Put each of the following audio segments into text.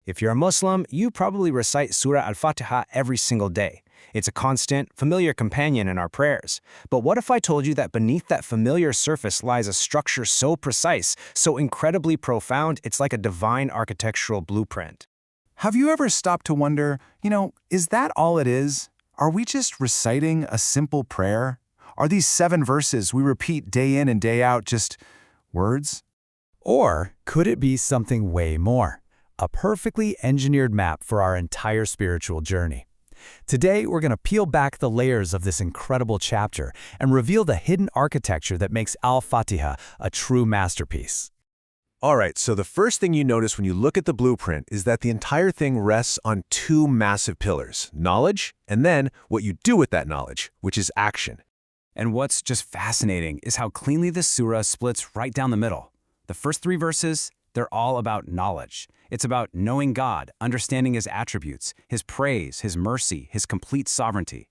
If you're a Muslim, you probably recite Surah Al-Fatiha every single day. It's a constant, familiar companion in our prayers. But what if I told you that beneath that familiar surface lies a structure so precise, so incredibly profound, it's like a divine architectural blueprint? Have you ever stopped to wonder, is that all it is? Are we just reciting a simple prayer? Are these 7 verses we repeat day in and day out just words? Or could it be something way more? A perfectly engineered map for our entire spiritual journey. Today, we're going to peel back the layers of this incredible chapter and reveal the hidden architecture that makes Al-Fatiha a true masterpiece. All right, so the first thing you notice when you look at the blueprint is that the entire thing rests on 2 massive pillars, knowledge, and then what you do with that knowledge, which is action. And what's just fascinating is how cleanly this surah splits right down the middle. The first 3 verses, they're all about knowledge. It's about knowing God, understanding His attributes, His praise, His mercy, His complete sovereignty.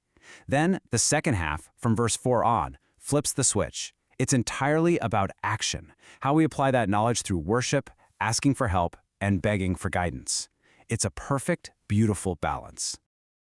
Then, the second half, from verse 4 on, flips the switch. It's entirely about action, how we apply that knowledge through worship, asking for help, and begging for guidance. It's a perfect, beautiful balance.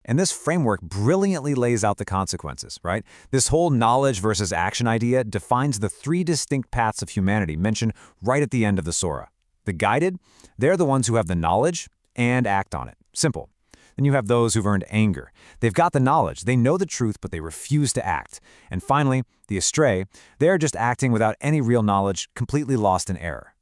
And this framework brilliantly lays out the consequences, right? This whole knowledge versus action idea defines the 3 distinct paths of humanity mentioned right at the end of the surah. The guided, they're the ones who have the knowledge and act on it. Simple. Then you have those who've earned anger. They've got the knowledge, they know the truth, but they refuse to act. And finally, the astray, they're just acting without any real knowledge, completely lost in error.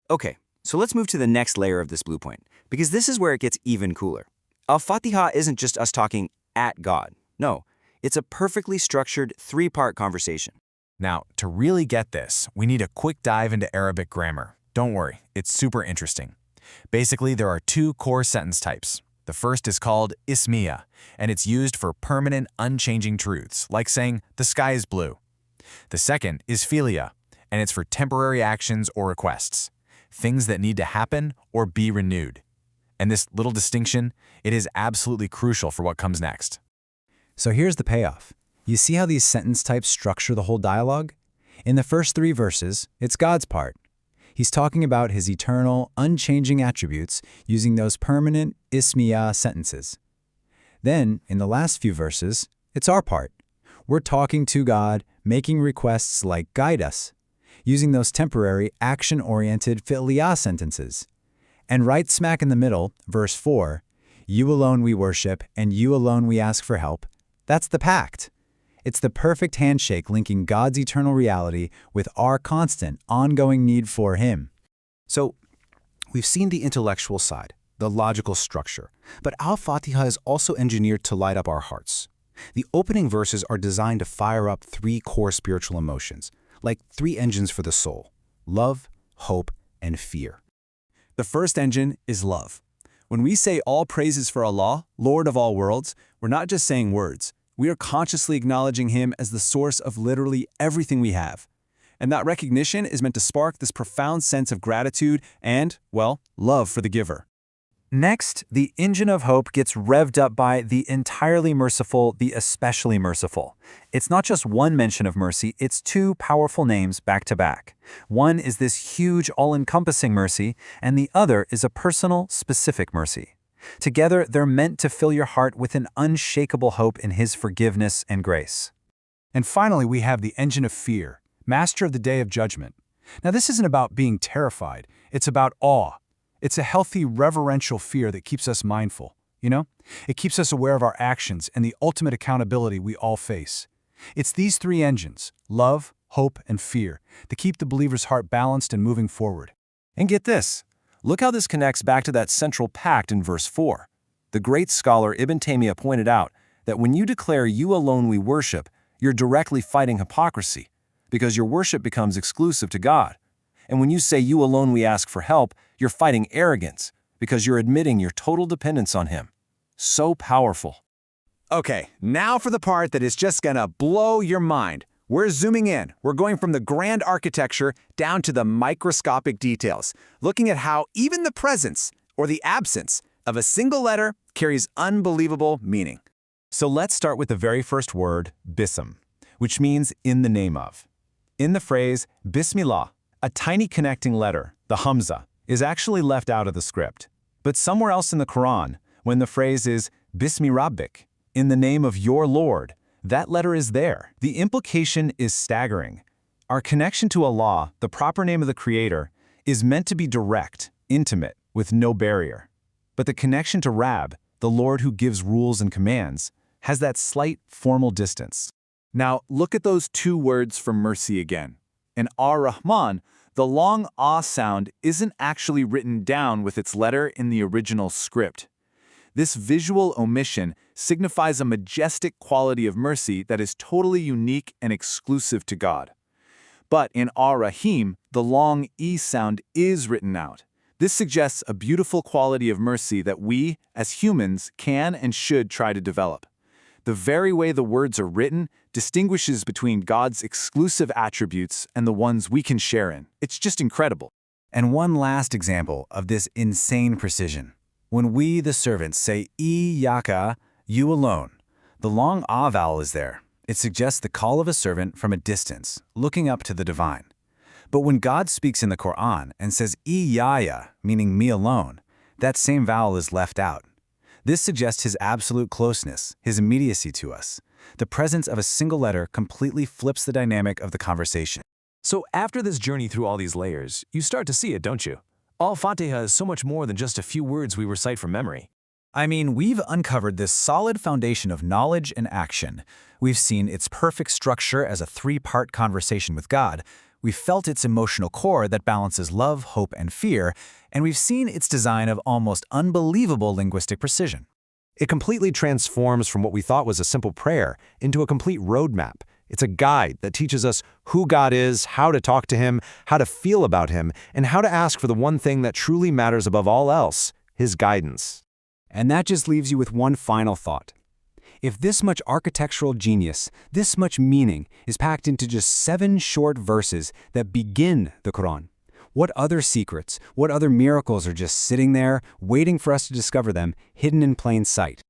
Okay, so let's move to the next layer of this blueprint, because this is where it gets even cooler. Al-Fatiha isn't just us talking at God. No, it's a perfectly structured 3-part conversation. Now, to really get this, we need a quick dive into Arabic grammar. Don't worry, it's super interesting. Basically, there are 2 core sentence types. The first is called ismiya, and it's used for permanent, unchanging truths, like saying, the sky is blue. The second is filia, and it's for temporary actions or requests, things that need to happen or be renewed. And this little distinction, it is absolutely crucial for what comes next. So here's the payoff. You see how these sentence types structure the whole dialogue? In the first 3 verses, it's God's part. He's talking about His eternal, unchanging attributes using those permanent ismiya sentences. Then, in the last few verses, it's our part. We're talking to God, making requests like guide us, using those temporary, action-oriented fi'liya sentences. And right smack in the middle, verse 4, you alone we worship, and you alone we ask for help. That's the pact. It's the perfect handshake linking God's eternal reality with our constant, ongoing need for Him. So, we've seen the intellectual side, the logical structure, but Al-Fatiha is also engineered to light up our hearts. The opening verses are designed to fire up 3 core spiritual emotions, like 3 engines for the soul: love, hope, and fear. The first engine is love. When we say all praises for Allah, Lord of all worlds, we're not just saying words. We are consciously acknowledging Him as the source of literally everything we have. And that recognition is meant to spark this profound sense of gratitude and, well, love for the giver. Next, the engine of hope gets revved up by the entirely merciful, the especially merciful. It's not just one mention of mercy, it's 2 powerful names back to back. One is this huge, all-encompassing mercy, and the other is a personal, specific mercy. Together, they're meant to fill your heart with an unshakable hope in His forgiveness and grace. And finally, we have the engine of fear, master of the day of judgment. Now, this isn't about being terrified. It's about awe. It's a healthy, reverential fear that keeps us mindful, It keeps us aware of our actions and the ultimate accountability we all face. It's these 3 engines, love, hope, and fear, that keep the believer's heart balanced and moving forward. And get this. Look how this connects back to that central pact in verse 4. The great scholar Ibn Taymiyyah pointed out that when you declare you alone we worship, you're directly fighting hypocrisy, because your worship becomes exclusive to God. And when you say you alone we ask for help, you're fighting arrogance, because you're admitting your total dependence on Him. So powerful. Okay, now for the part that is just gonna blow your mind. We're zooming in. We're going from the grand architecture down to the microscopic details, looking at how even the presence, or the absence, of a single letter carries unbelievable meaning. So let's start with the very first word, bism, which means in the name of. In the phrase, Bismillah, a tiny connecting letter, the hamza, is actually left out of the script. But somewhere else in the Quran, when the phrase is Bismi Rabbik, in the name of your Lord, that letter is there. The implication is staggering. Our connection to Allah, the proper name of the Creator, is meant to be direct, intimate, with no barrier. But the connection to Rabb, the Lord who gives rules and commands, has that slight formal distance. Now, look at those two words for mercy again. In Ar-Rahman, the long ah sound isn't actually written down with its letter in the original script. This visual omission signifies a majestic quality of mercy that is totally unique and exclusive to God. But in Ar-Rahim, the long e sound is written out. This suggests a beautiful quality of mercy that we, as humans, can and should try to develop. The very way the words are written distinguishes between God's exclusive attributes and the ones we can share in. It's just incredible. And one last example of this insane precision. When we, the servants, say Iyaka, you alone, the long ah vowel is there. It suggests the call of a servant from a distance, looking up to the divine. But when God speaks in the Quran and says Iyaya, meaning me alone, that same vowel is left out. This suggests his absolute closeness, his immediacy to us. The presence of a single letter completely flips the dynamic of the conversation. So after this journey through all these layers, you start to see it, don't you? Al-Fatiha is so much more than just a few words we recite from memory. I mean, we've uncovered this solid foundation of knowledge and action. We've seen its perfect structure as a three-part conversation with God. We've felt its emotional core that balances love, hope, and fear, and we've seen its design of almost unbelievable linguistic precision. It completely transforms from what we thought was a simple prayer into a complete roadmap. It's a guide that teaches us who God is, how to talk to Him, how to feel about Him, and how to ask for the one thing that truly matters above all else, His guidance. And that just leaves you with one final thought. If this much architectural genius, this much meaning, is packed into just 7 short verses that begin the Quran, what other secrets, what other miracles are just sitting there, waiting for us to discover them, hidden in plain sight?